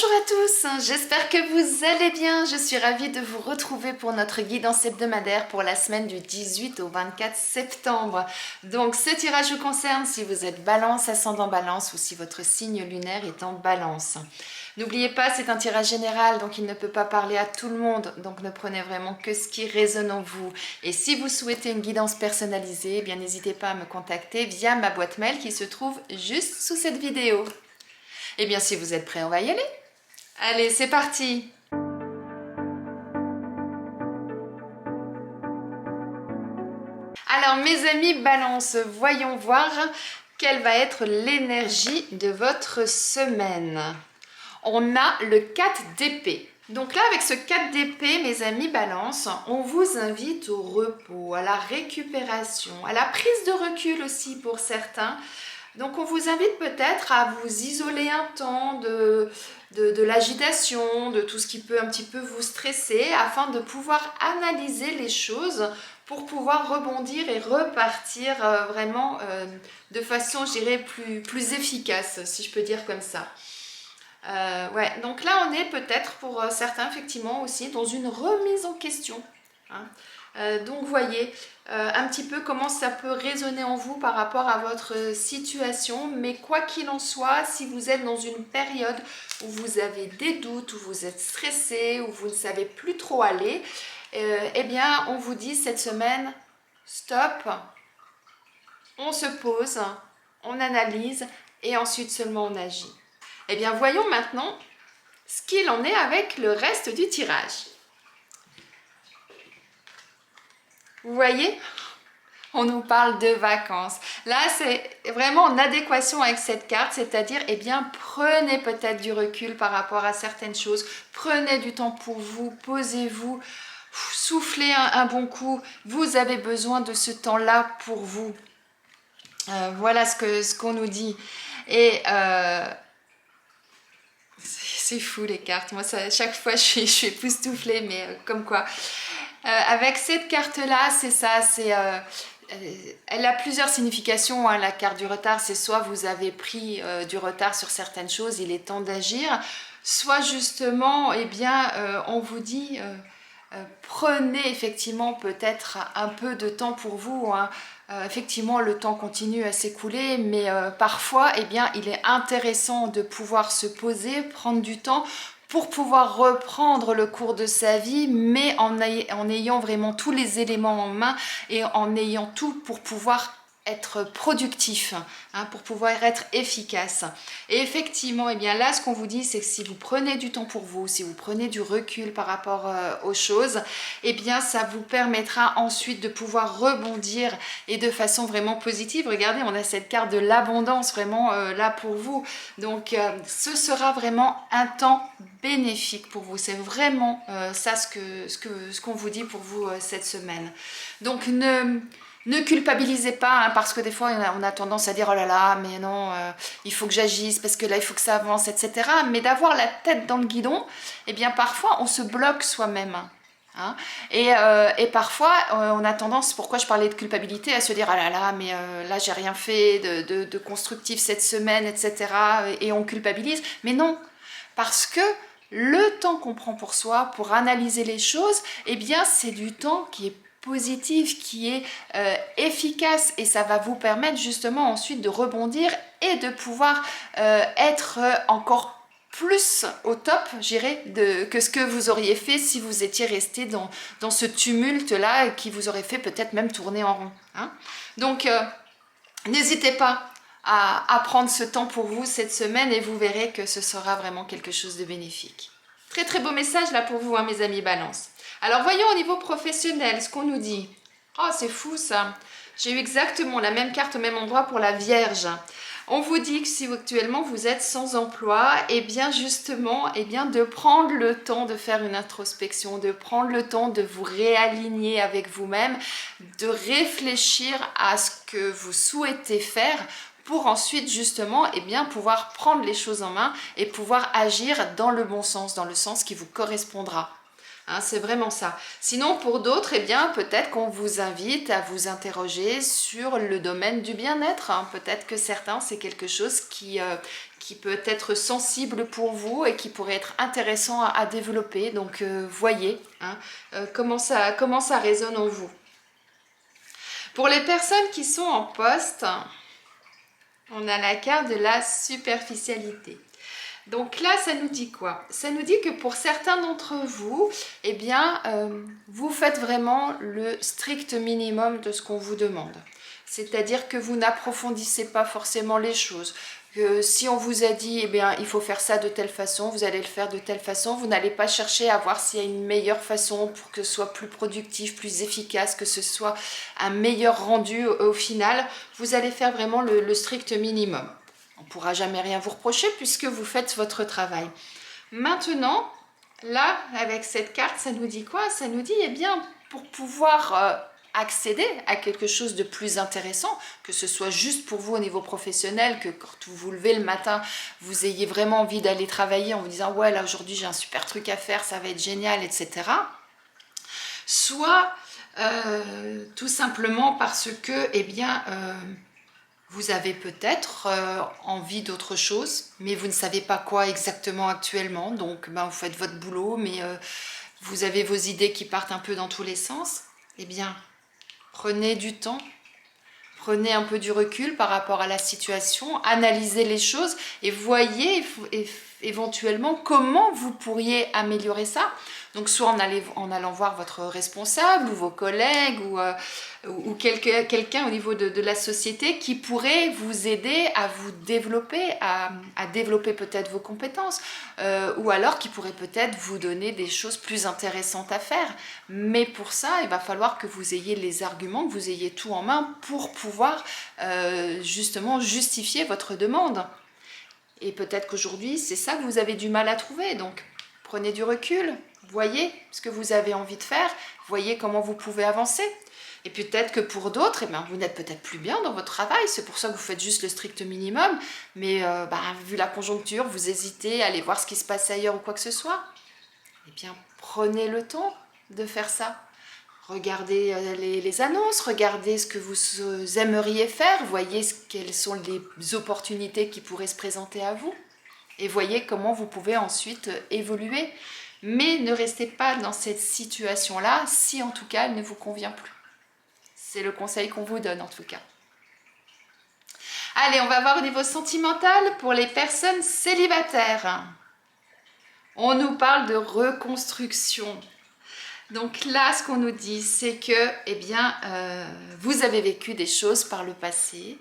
Bonjour à tous, j'espère que vous allez bien. Je suis ravie de vous retrouver pour notre guidance hebdomadaire pour la semaine du 18 au 24 septembre. Donc ce tirage vous concerne si vous êtes balance, ascendant balance ou si votre signe lunaire est en balance. N'oubliez pas, c'est un tirage général, donc il ne peut pas parler à tout le monde, donc ne prenez vraiment que ce qui résonne en vous. Et si vous souhaitez une guidance personnalisée, eh bien n'hésitez pas à me contacter via ma boîte mail qui se trouve juste sous cette vidéo. Eh bien, si vous êtes prêts, on va y aller. Allez, c'est parti. Alors, mes amis Balance, voyons voir quelle va être l'énergie de votre semaine. On a le 4 d'épée. Donc là, avec ce 4 d'épée, mes amis Balance, on vous invite au repos, à la récupération, à la prise de recul aussi pour certains. Donc on vous invite peut-être à vous isoler un temps de l'agitation, de tout ce qui peut un petit peu vous stresser, afin de pouvoir analyser les choses pour pouvoir rebondir et repartir vraiment de façon, je dirais, plus efficace, si je peux dire comme ça. Ouais, donc là on est peut-être pour certains effectivement aussi dans une remise en question. Hein. Donc voyez un petit peu comment ça peut résonner en vous par rapport à votre situation, mais quoi qu'il en soit, si vous êtes dans une période où vous avez des doutes, où vous êtes stressé, où vous ne savez plus trop aller, eh bien on vous dit cette semaine, stop, on se pose, on analyse et ensuite seulement on agit. Eh bien voyons maintenant ce qu'il en est avec le reste du tirage. Vous voyez, on nous parle de vacances. Là, c'est vraiment en adéquation avec cette carte, c'est-à-dire, eh bien, prenez peut-être du recul par rapport à certaines choses. Prenez du temps pour vous, posez-vous, soufflez un bon coup. Vous avez besoin de ce temps-là pour vous. Voilà ce qu'on nous dit. Et c'est fou les cartes. Moi, ça, chaque fois, je suis époustouflée, mais comme quoi. Avec cette carte-là, c'est ça, elle a plusieurs significations, hein, la carte du retard, c'est soit vous avez pris du retard sur certaines choses, il est temps d'agir, soit justement, eh bien, on vous dit, prenez effectivement peut-être un peu de temps pour vous, hein. Effectivement, le temps continue à s'écouler, mais parfois, eh bien, il est intéressant de pouvoir se poser, prendre du temps pour pouvoir reprendre le cours de sa vie, mais en ayant vraiment tous les éléments en main et en ayant tout pour pouvoir être productif, hein, pour pouvoir être efficace. Et effectivement, eh bien là, ce qu'on vous dit, c'est que si vous prenez du temps pour vous, si vous prenez du recul par rapport aux choses, eh bien ça vous permettra ensuite de pouvoir rebondir et de façon vraiment positive. Regardez, on a cette carte de l'abondance vraiment là pour vous. Donc ce sera vraiment un temps bénéfique pour vous. C'est vraiment ça ce qu'on vous dit pour vous cette semaine. Donc ne culpabilisez pas, hein, parce que des fois on a tendance à dire oh là là, mais non, il faut que j'agisse parce que là il faut que ça avance, etc. Mais d'avoir la tête dans le guidon, eh bien parfois on se bloque soi-même. Hein. Et parfois on a tendance, pourquoi je parlais de culpabilité, à se dire ah là là, mais là j'ai rien fait de constructif cette semaine, etc. Et on culpabilise. Mais non, parce que le temps qu'on prend pour soi, pour analyser les choses, eh bien c'est du temps qui est positif, qui est efficace, et ça va vous permettre justement ensuite de rebondir et de pouvoir être encore plus au top, j'irais, que ce que vous auriez fait si vous étiez resté dans ce tumulte-là qui vous aurait fait peut-être même tourner en rond. Hein. Donc, n'hésitez pas à prendre ce temps pour vous cette semaine et vous verrez que ce sera vraiment quelque chose de bénéfique. Très très beau message là pour vous, hein, mes amis Balance. Alors voyons au niveau professionnel ce qu'on nous dit. Oh, c'est fou ça. J'ai eu exactement la même carte au même endroit pour la Vierge. On vous dit que si actuellement vous êtes sans emploi, et bien justement, de prendre le temps de faire une introspection, de prendre le temps de vous réaligner avec vous-même, de réfléchir à ce que vous souhaitez faire pour ensuite justement pouvoir prendre les choses en main et pouvoir agir dans le bon sens, dans le sens qui vous correspondra. hein, c'est vraiment ça. Sinon, pour d'autres, eh bien, peut-être qu'on vous invite à vous interroger sur le domaine du bien-être, hein. Peut-être que certains, c'est quelque chose qui peut être sensible pour vous et qui pourrait être intéressant à développer. Donc, voyez, hein, comment ça résonne en vous. Pour les personnes qui sont en poste, on a la carte de la superficialité. Donc là, ça nous dit quoi? Ça nous dit que pour certains d'entre vous, eh bien, vous faites vraiment le strict minimum de ce qu'on vous demande. C'est-à-dire que vous n'approfondissez pas forcément les choses. Que si on vous a dit, eh bien, il faut faire ça de telle façon, vous allez le faire de telle façon, vous n'allez pas chercher à voir s'il y a une meilleure façon pour que ce soit plus productif, plus efficace, que ce soit un meilleur rendu au final. Vous allez faire vraiment le strict minimum. On ne pourra jamais rien vous reprocher puisque vous faites votre travail. Maintenant, là, avec cette carte, ça nous dit quoi? Ça nous dit, eh bien, pour pouvoir accéder à quelque chose de plus intéressant, que ce soit juste pour vous au niveau professionnel, que quand vous vous levez le matin, vous ayez vraiment envie d'aller travailler en vous disant « Ouais, là, aujourd'hui, j'ai un super truc à faire, ça va être génial, etc. » Soit tout simplement parce que, eh bien, vous avez peut-être envie d'autre chose, mais vous ne savez pas quoi exactement actuellement. Donc, ben, vous faites votre boulot, mais vous avez vos idées qui partent un peu dans tous les sens. Eh bien, prenez du temps, prenez un peu du recul par rapport à la situation, analysez les choses et voyez éventuellement comment vous pourriez améliorer ça. Donc soit en allant voir votre responsable ou vos collègues ou quelqu'un au niveau de la société qui pourrait vous aider à vous développer, à développer peut-être vos compétences ou alors qui pourrait peut-être vous donner des choses plus intéressantes à faire. Mais pour ça, il va falloir que vous ayez les arguments, que vous ayez tout en main pour pouvoir justement justifier votre demande. Et peut-être qu'aujourd'hui, c'est ça que vous avez du mal à trouver. Donc, prenez du recul, voyez ce que vous avez envie de faire, voyez comment vous pouvez avancer. Et peut-être que pour d'autres, eh bien, vous n'êtes peut-être plus bien dans votre travail, c'est pour ça que vous faites juste le strict minimum. Mais vu la conjoncture, vous hésitez à aller voir ce qui se passe ailleurs ou quoi que ce soit. Eh bien, prenez le temps de faire ça. Regardez les annonces, regardez ce que vous aimeriez faire, voyez quelles sont les opportunités qui pourraient se présenter à vous et voyez comment vous pouvez ensuite évoluer. Mais ne restez pas dans cette situation-là si en tout cas elle ne vous convient plus. C'est le conseil qu'on vous donne en tout cas. Allez, on va voir au niveau sentimental pour les personnes célibataires. On nous parle de reconstruction. Donc là, ce qu'on nous dit, c'est que, eh bien, vous avez vécu des choses par le passé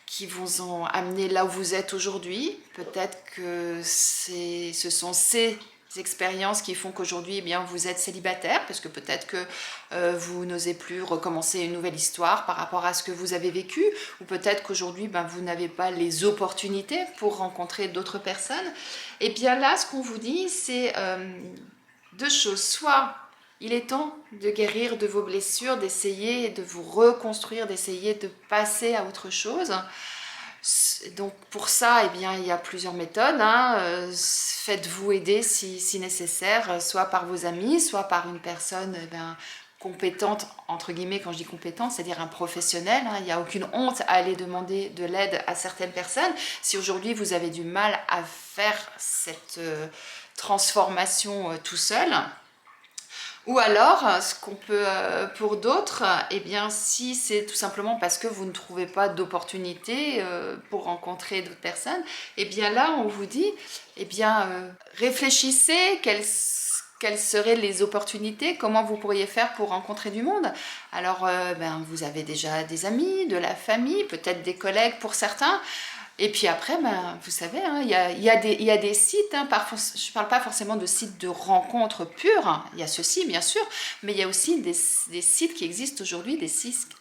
qui vous ont amené là où vous êtes aujourd'hui. Peut-être que ce sont ces expériences qui font qu'aujourd'hui, eh bien, vous êtes célibataire, parce que peut-être que vous n'osez plus recommencer une nouvelle histoire par rapport à ce que vous avez vécu, ou peut-être qu'aujourd'hui, ben, vous n'avez pas les opportunités pour rencontrer d'autres personnes. Et bien là, ce qu'on vous dit, c'est deux choses. Soit il est temps de guérir de vos blessures, d'essayer de vous reconstruire, d'essayer de passer à autre chose. Donc pour ça, eh bien, il y a plusieurs méthodes. Faites-vous aider si nécessaire, soit par vos amis, soit par une personne compétente, entre guillemets, quand je dis compétente, c'est-à-dire un professionnel. Il n'y a aucune honte à aller demander de l'aide à certaines personnes. Si aujourd'hui vous avez du mal à faire cette transformation tout seul, ou alors, ce qu'on peut, pour d'autres, eh bien, si c'est tout simplement parce que vous ne trouvez pas d'opportunité pour rencontrer d'autres personnes, eh bien là, on vous dit, eh bien, réfléchissez quelles seraient les opportunités, comment vous pourriez faire pour rencontrer du monde. Alors, vous avez déjà des amis, de la famille, peut-être des collègues pour certains. Et puis après, vous savez, il y a des sites, je ne parle pas forcément de sites de rencontres pures, il y a ceci bien sûr, mais il y a aussi des sites qui existent aujourd'hui, des sites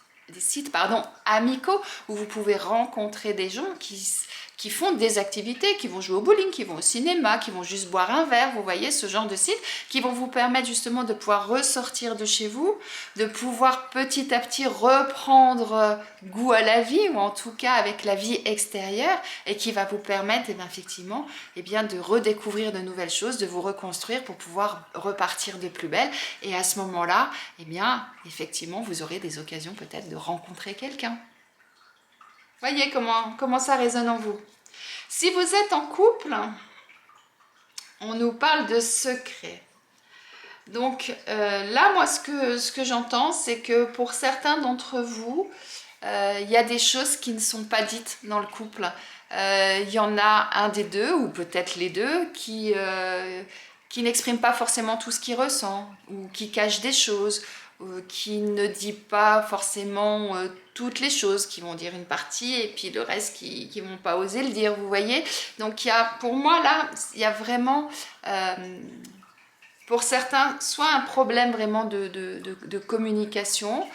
amicaux, où vous pouvez rencontrer des gens qui qui font des activités, qui vont jouer au bowling, qui vont au cinéma, qui vont juste boire un verre, vous voyez, ce genre de sites, qui vont vous permettre justement de pouvoir ressortir de chez vous, de pouvoir petit à petit reprendre goût à la vie, ou en tout cas avec la vie extérieure, et qui va vous permettre effectivement de redécouvrir de nouvelles choses, de vous reconstruire pour pouvoir repartir de plus belle. Et à ce moment-là, effectivement, vous aurez des occasions peut-être de rencontrer quelqu'un. Voyez comment ça résonne en vous. Si vous êtes en couple, on nous parle de secrets. Donc là, moi, ce que j'entends, c'est que pour certains d'entre vous, il y a des choses qui ne sont pas dites dans le couple. Il y en a un des deux, ou peut-être les deux, qui n'exprime pas forcément tout ce qu'il ressent, ou qui cache des choses, qui ne dit pas forcément toutes les choses, qui vont dire une partie et puis le reste qui vont pas oser le dire, vous voyez. Donc pour moi là, il y a vraiment pour certains soit un problème vraiment de communication,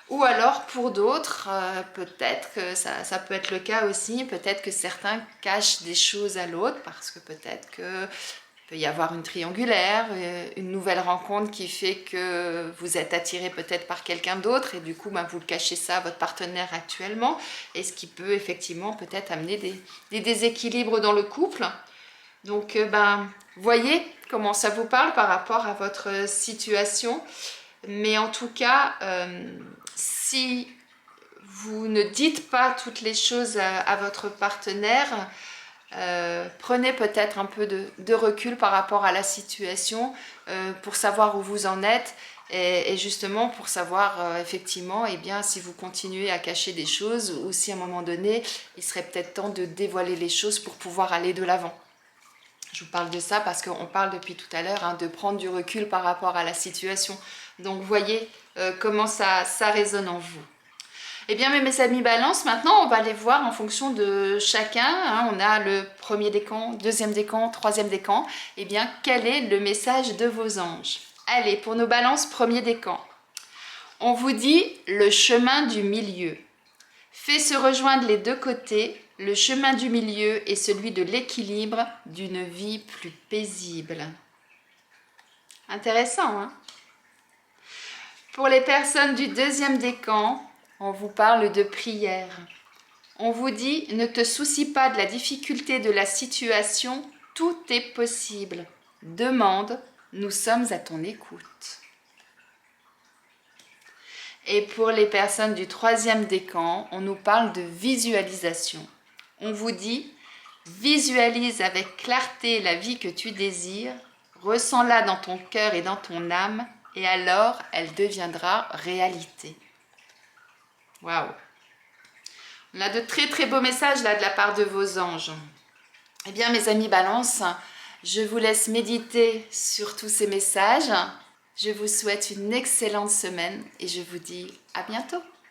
ou alors pour d'autres, peut-être que ça peut être le cas aussi, peut-être que certains cachent des choses à l'autre parce que peut-être que peut y avoir une triangulaire, une nouvelle rencontre qui fait que vous êtes attiré peut-être par quelqu'un d'autre et du coup vous cachez ça à votre partenaire actuellement, et ce qui peut effectivement peut-être amener des déséquilibres dans le couple. Donc voyez comment ça vous parle par rapport à votre situation, mais en tout cas si vous ne dites pas toutes les choses à votre partenaire, prenez peut-être un peu de recul par rapport à la situation pour savoir où vous en êtes, et justement pour savoir effectivement si vous continuez à cacher des choses, ou si à un moment donné il serait peut-être temps de dévoiler les choses pour pouvoir aller de l'avant. Je vous parle de ça parce qu'on parle depuis tout à l'heure de prendre du recul par rapport à la situation. Donc voyez comment ça résonne en vous. Eh bien, mes amis Balance, maintenant, on va aller voir en fonction de chacun. On a le premier décan, deuxième décan, troisième décan. Eh bien, quel est le message de vos anges? Allez, pour nos Balances, premier décan. On vous dit le chemin du milieu. Fait se rejoindre les deux côtés. Le chemin du milieu est celui de l'équilibre, d'une vie plus paisible. Intéressant, hein? Pour les personnes du deuxième décan, on vous parle de prière. On vous dit, ne te soucie pas de la difficulté de la situation, tout est possible. Demande, nous sommes à ton écoute. Et pour les personnes du troisième décan, on nous parle de visualisation. On vous dit, visualise avec clarté la vie que tu désires, ressens-la dans ton cœur et dans ton âme, et alors elle deviendra réalité. Waouh! On a de très très beaux messages là de la part de vos anges. Eh bien mes amis Balance, je vous laisse méditer sur tous ces messages. Je vous souhaite une excellente semaine et je vous dis à bientôt.